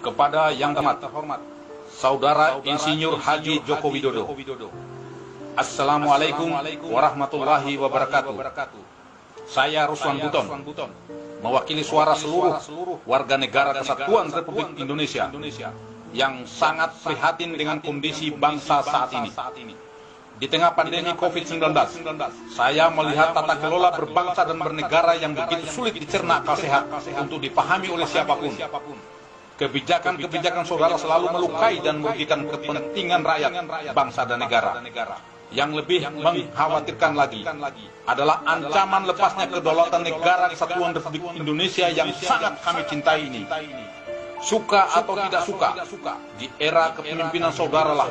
Kepada yang terhormat, Saudara Insinyur Haji Joko Widodo, Assalamualaikum warahmatullahi wabarakatuh. Saya Ruslan Buton, mewakili suara seluruh warga negara Kesatuan Republik Indonesia yang sangat prihatin dengan kondisi bangsa saat ini. Di tengah pandemi COVID-19, saya melihat tata kelola berbangsa dan bernegara yang begitu sulit dicerna akal sehat untuk dipahami oleh siapapun. Kebijakan-kebijakan saudara selalu melukai dan merugikan kepentingan rakyat, bangsa dan negara. Yang lebih mengkhawatirkan lagi adalah ancaman lepasnya kedaulatan negara Kesatuan Republik Indonesia yang sangat kami cintai ini. Suka atau tidak suka, di era kepemimpinan saudara lah,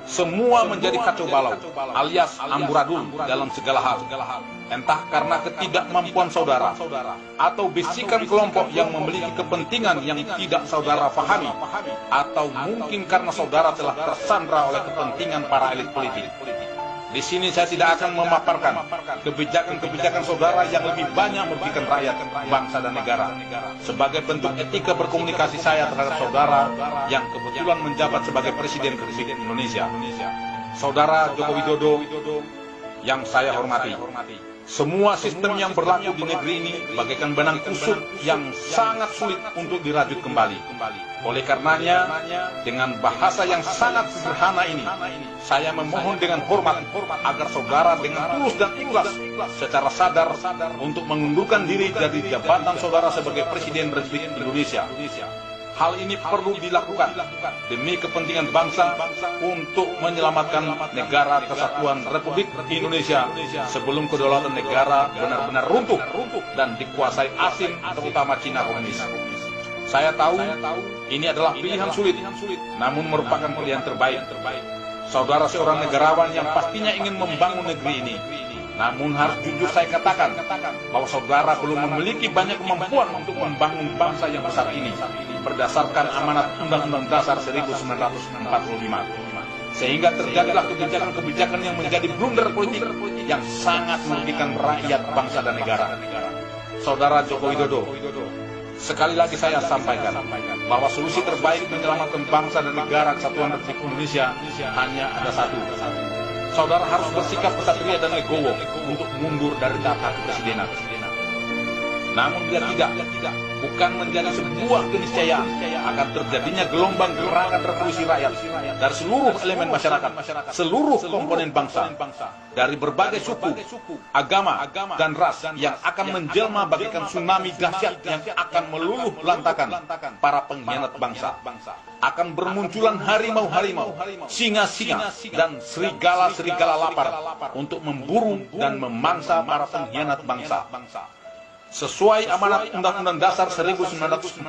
semua menjadi kacau balau, alias amburadul dalam segala hal. Entah karena ketidakmampuan saudara, atau bisikan kelompok yang memiliki kepentingan yang tidak saudara pahami, atau mungkin karena saudara telah tersandra oleh kepentingan para elit politik. Di sini saya tidak akan memaparkan kebijakan-kebijakan saudara yang lebih banyak merugikan rakyat, bangsa dan negara. Sebagai bentuk etika berkomunikasi saya terhadap saudara yang kebetulan menjabat sebagai Presiden Republik Indonesia, Saudara Joko Widodo yang saya hormati. Semua sistem yang berlaku di negeri ini bagaikan benang kusut yang sangat sulit untuk dirajut kembali. Oleh karenanya, dengan bahasa yang sangat sederhana ini, saya memohon dengan hormat agar saudara dengan tulus dan ikhlas secara sadar untuk mengundurkan diri dari jabatan saudara sebagai Presiden Republik Indonesia. Hal ini perlu dilakukan demi kepentingan bangsa untuk menyelamatkan negara Kesatuan Republik Indonesia sebelum kedaulatan negara benar-benar runtuh dan dikuasai asing, terutama Cina komunis. Saya tahu ini adalah pilihan sulit, namun merupakan pilihan terbaik. Saudara seorang negarawan yang pastinya ingin membangun negeri ini. Namun harus jujur saya katakan bahwa saudara belum memiliki banyak kemampuan untuk membangun bangsa yang besar ini berdasarkan amanat Undang-Undang Dasar 1945. Sehingga terjadilah kebijakan-kebijakan yang menjadi blunder politik yang sangat merugikan rakyat, bangsa dan negara. Saudara Joko Widodo, sekali lagi saya sampaikan bahwa solusi terbaik menyelamatkan bangsa dan negara Kesatuan Republik Indonesia hanya ada satu. Saudara harus bersikap kesatria dan legowo untuk mundur dari tahta kepresidenan. Namun bila tidak, bukan menjadi sebuah keniscayaan akan terjadinya gelombang gerakan revolusi rakyat dari seluruh elemen masyarakat, seluruh komponen bangsa, dari berbagai suku, agama, dan ras yang akan menjelma bagaikan tsunami dahsyat yang akan meluluh lantakan para pengkhianat bangsa. Akan bermunculan harimau-harimau, singa-singa, dan serigala-serigala lapar untuk memburu dan memangsa para pengkhianat bangsa. Sesuai amanat Undang-Undang Dasar 1945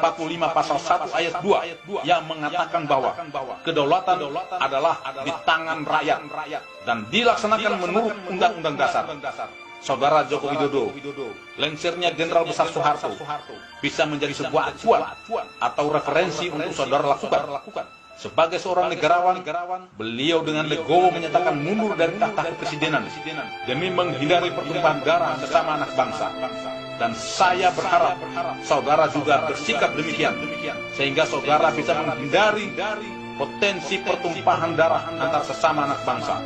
Pasal 1 Ayat 2 yang mengatakan bahwa kedaulatan adalah di tangan rakyat dan dilaksanakan menurut Undang-Undang Dasar. Saudara Joko Widodo, lengsernya Jenderal Besar Soeharto bisa menjadi sebuah acuan atau referensi untuk saudara lakukan. Sebagai seorang negarawan, beliau dengan legowo menyatakan mundur dari tahta kepresidenan demi menghindari pertumpahan darah sesama anak bangsa. Dan saya berharap saudara juga bersikap demikian, sehingga saudara bisa menghindari potensi pertumpahan darah antar sesama anak bangsa.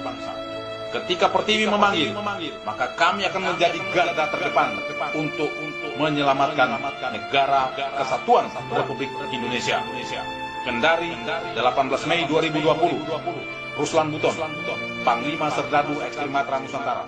Ketika Pertiwi memanggil, maka kami akan menjadi garda terdepan untuk menyelamatkan negara Kesatuan Republik Indonesia. Kendari, 18 Mei 2020, Ruslan Buton, Panglima Serdadu Ekstrem Matra Nusantara.